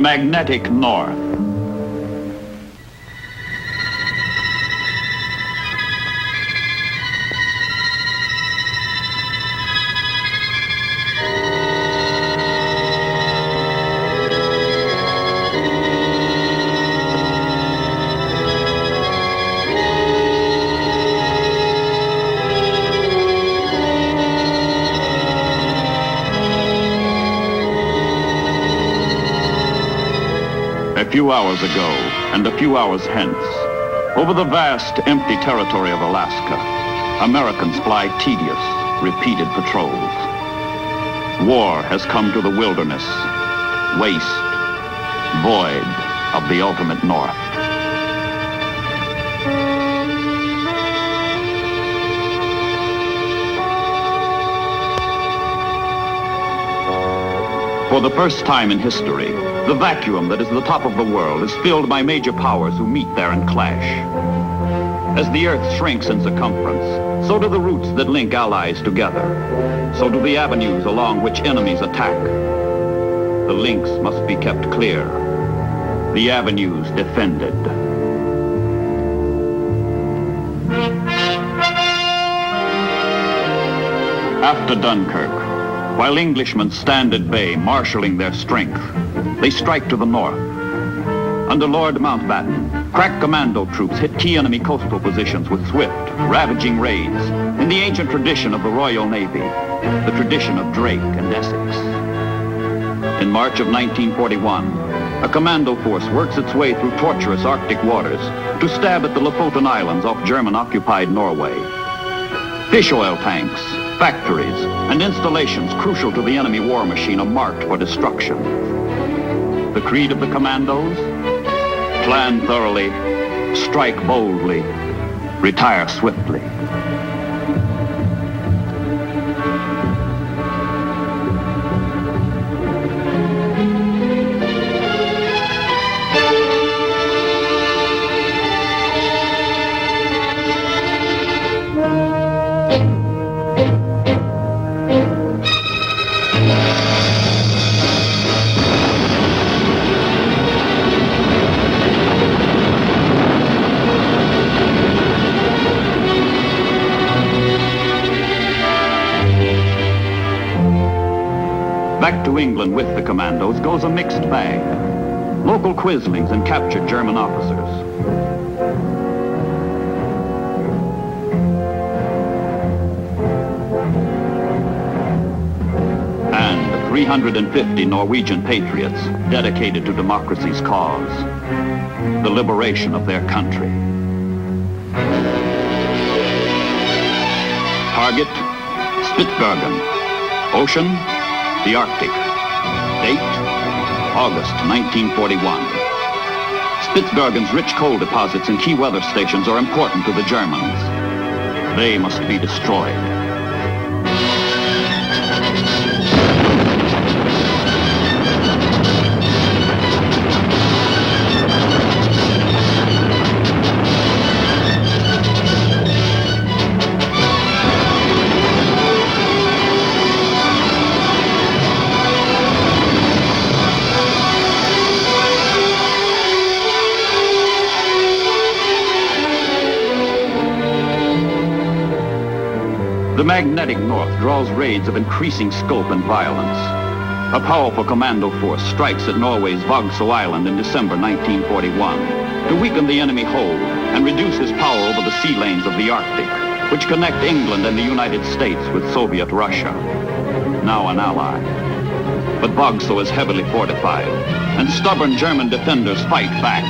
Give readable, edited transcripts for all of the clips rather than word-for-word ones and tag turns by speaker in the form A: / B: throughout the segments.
A: Magnetic North. A few hours ago, and a few hours hence, over the vast, empty territory of Alaska, Americans fly tedious, repeated patrols. War has come to the wilderness, waste, void of the ultimate North. For the first time in history, the vacuum that is the top of the world is filled by major powers who meet there and clash. As the Earth shrinks in circumference, so do the routes that link allies together. So do the avenues along which enemies attack. The links must be kept clear, the avenues defended. After Dunkirk, while Englishmen stand at bay, marshalling their strength, they strike to the north. Under Lord Mountbatten, crack commando troops hit key enemy coastal positions with swift, ravaging raids in the ancient tradition of the Royal Navy, the tradition of Drake and Essex. In March of 1941, a commando force works its way through tortuous Arctic waters to stab at the Lofoten Islands off German-occupied Norway. Fish oil tanks, factories, and installations crucial to the enemy war machine are marked for destruction. The creed of the commandos? Plan thoroughly, strike boldly, retire swiftly. Back to England with the commandos goes a mixed bag. Local quislings and captured German officers. And 350 Norwegian patriots dedicated to democracy's cause, the liberation of their country. Target, Spitsbergen. Ocean, the Arctic. Date, August 1941. Spitsbergen's rich coal deposits and key weather stations are important to the Germans. They must be destroyed. The magnetic North draws raids of increasing scope and violence. A powerful commando force strikes at Norway's Vogso Island in December 1941 to weaken the enemy hold and reduce his power over the sea lanes of the Arctic, which connect England and the United States with Soviet Russia, now an ally. But Vogso is heavily fortified, and stubborn German defenders fight back.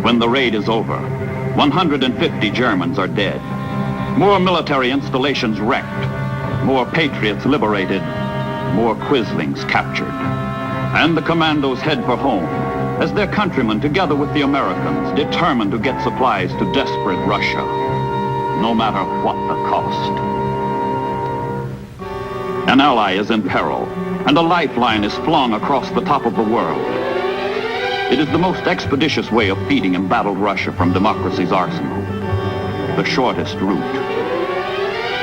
A: When the raid is over, 150 Germans are dead. More military installations wrecked. More patriots liberated. More Quislings captured. And the commandos head for home as their countrymen, together with the Americans, determined to get supplies to desperate Russia, no matter what the cost. An ally is in peril, and a lifeline is flung across the top of the world. It is the most expeditious way of feeding embattled Russia from democracy's arsenal. The shortest route.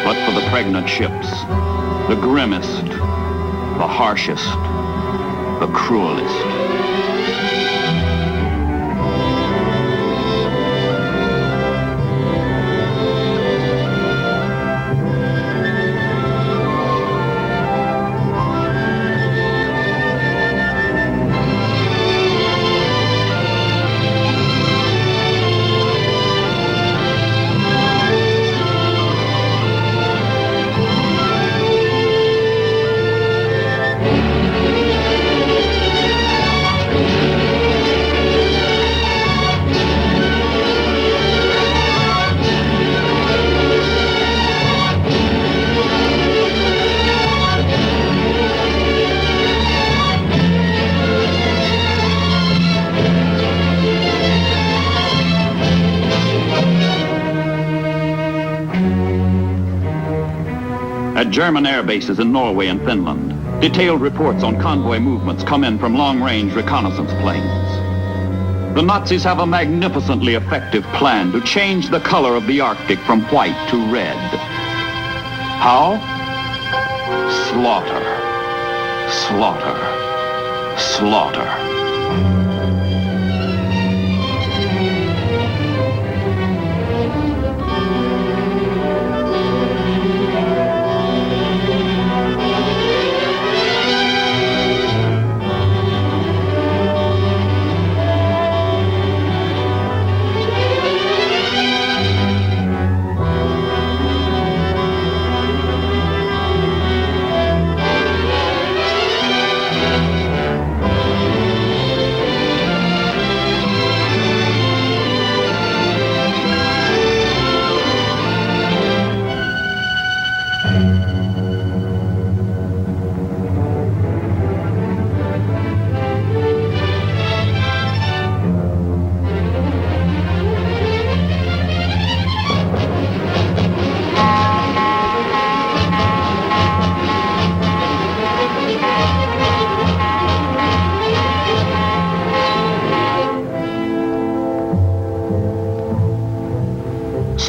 A: But for the pregnant ships, the grimmest, the harshest, the cruelest. At German air bases in Norway and Finland, detailed reports on convoy movements come in from long-range reconnaissance planes. The Nazis have a magnificently effective plan to change the color of the Arctic from white to red. How? Slaughter. Slaughter. Slaughter.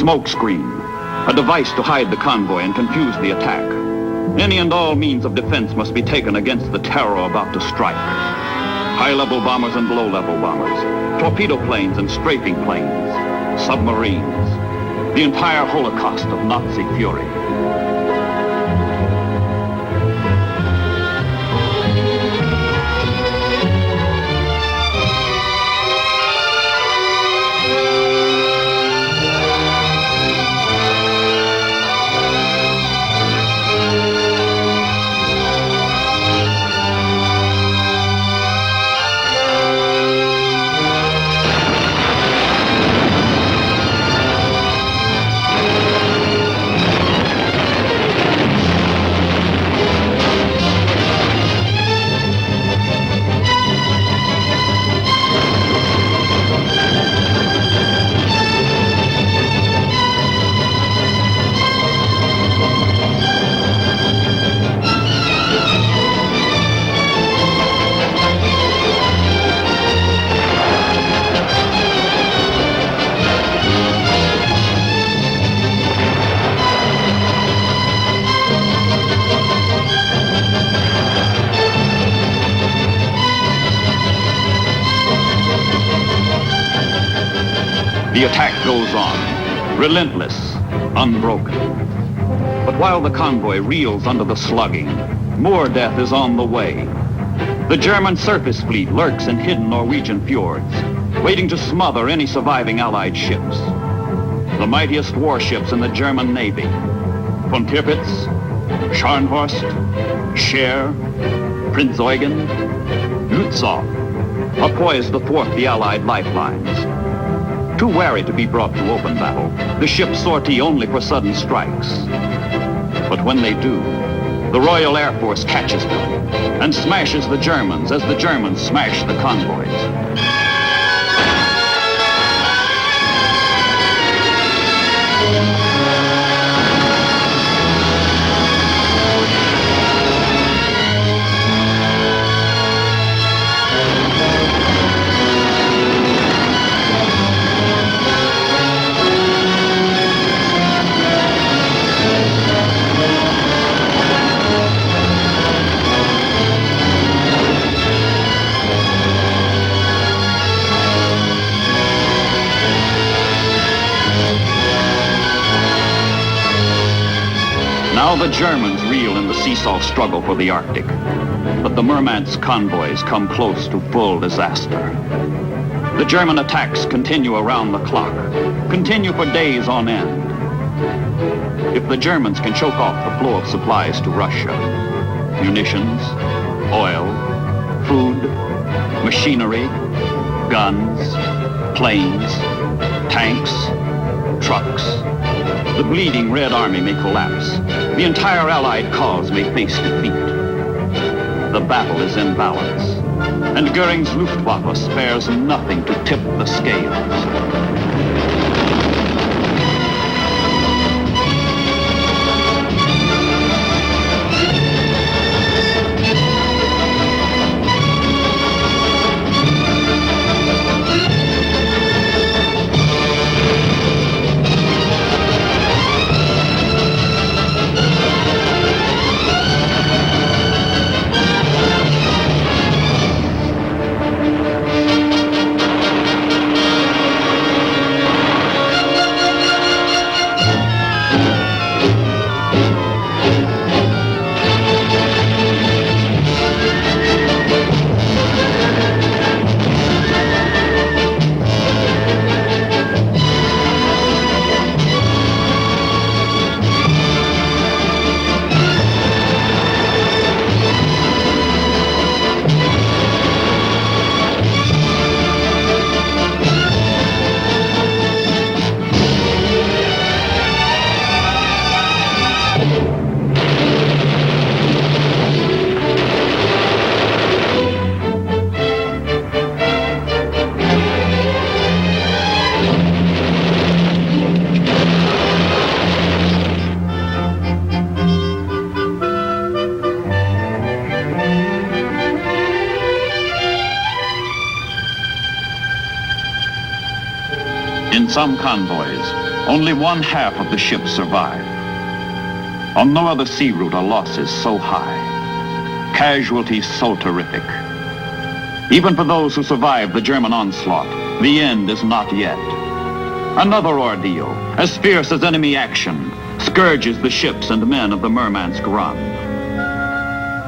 A: Smokescreen, a device to hide the convoy and confuse the attack. Any and all means of defense must be taken against the terror about to strike. High-level bombers and low-level bombers, torpedo planes and strafing planes, submarines, the entire holocaust of Nazi fury. The attack goes on, relentless, unbroken. But while the convoy reels under the slugging, more death is on the way. The German surface fleet lurks in hidden Norwegian fjords, waiting to smother any surviving Allied ships. The mightiest warships in the German Navy, von Tirpitz, Scharnhorst, Scheer, Prinz Eugen, Lützow, are poised to thwart the Allied lifelines. Too wary to be brought to open battle, the ships sortie only for sudden strikes. But when they do, the Royal Air Force catches them and smashes the Germans as the Germans smash the convoys. Now the Germans reel in the seesaw struggle for the Arctic, but the Murmansk's convoys come close to full disaster. The German attacks continue around the clock, continue for days on end. If the Germans can choke off the flow of supplies to Russia, munitions, oil, food, machinery, guns, planes, tanks, trucks, the bleeding Red Army may collapse. The entire Allied cause may face defeat. The battle is in balance, and Goering's Luftwaffe spares nothing to tip the scales. In some convoys, only one half of the ships survive. On no other sea route are losses so high, casualties so terrific. Even for those who survive the German onslaught, the end is not yet. Another ordeal, as fierce as enemy action, scourges the ships and men of the Murmansk run.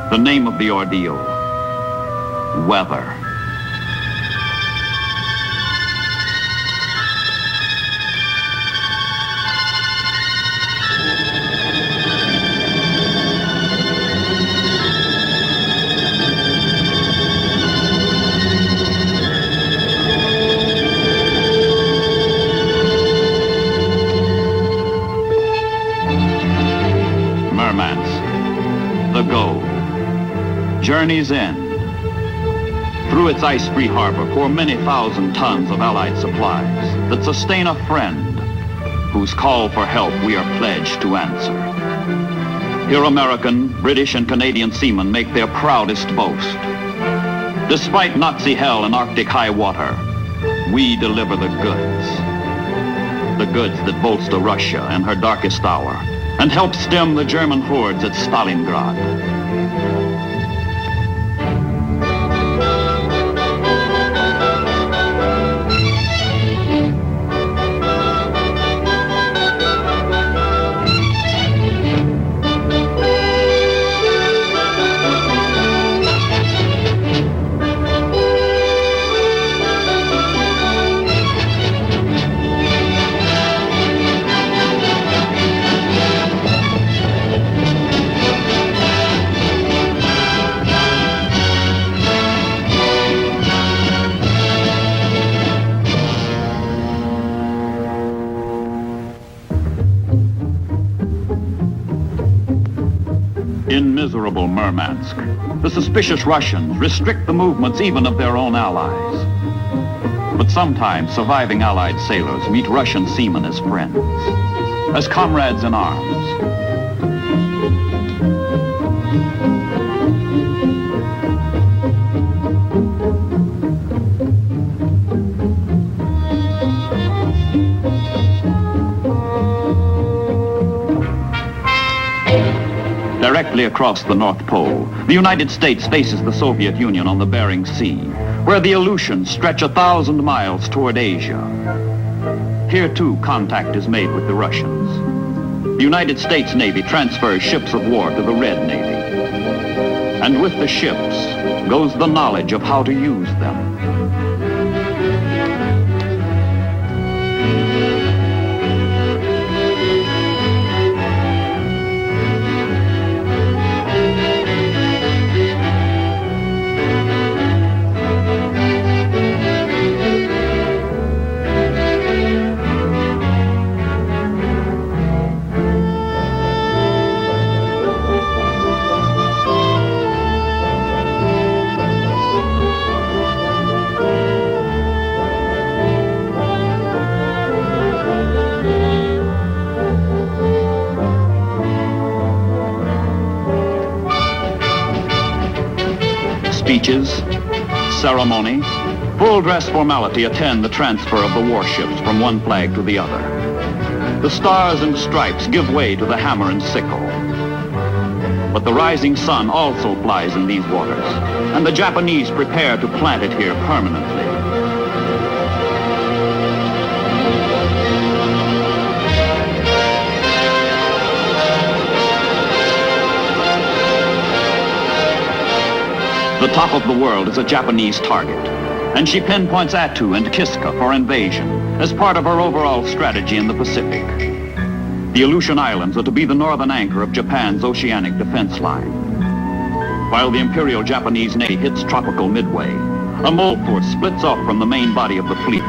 A: The name of the ordeal, weather. The goal. Journey's end. Through its ice-free harbor pour many thousand tons of Allied supplies that sustain a friend whose call for help we are pledged to answer. Here American, British, and Canadian seamen make their proudest boast. Despite Nazi hell and Arctic high water, we deliver the goods. The goods that bolster Russia in her darkest hour and help stem the German hordes at Stalingrad. miserable Murmansk, the suspicious Russians restrict the movements even of their own allies. But sometimes surviving Allied sailors meet Russian seamen as friends, as comrades in arms. Directly across the North Pole, the United States faces the Soviet Union on the Bering Sea, where the Aleutians stretch 1,000 miles toward Asia. Here, too, contact is made with the Russians. The United States Navy transfers ships of war to the Red Navy. And with the ships goes the knowledge of how to use them. Speeches, ceremony, full dress formality attend the transfer of the warships from one flag to the other. The stars and stripes give way to the hammer and sickle. But the rising sun also flies in these waters, and the Japanese prepare to plant it here permanently. The top of the world is a Japanese target, and she pinpoints Attu and Kiska for invasion as part of her overall strategy in the Pacific. The Aleutian Islands are to be the northern anchor of Japan's oceanic defense line. While the Imperial Japanese Navy hits tropical Midway, a mole force splits off from the main body of the fleet.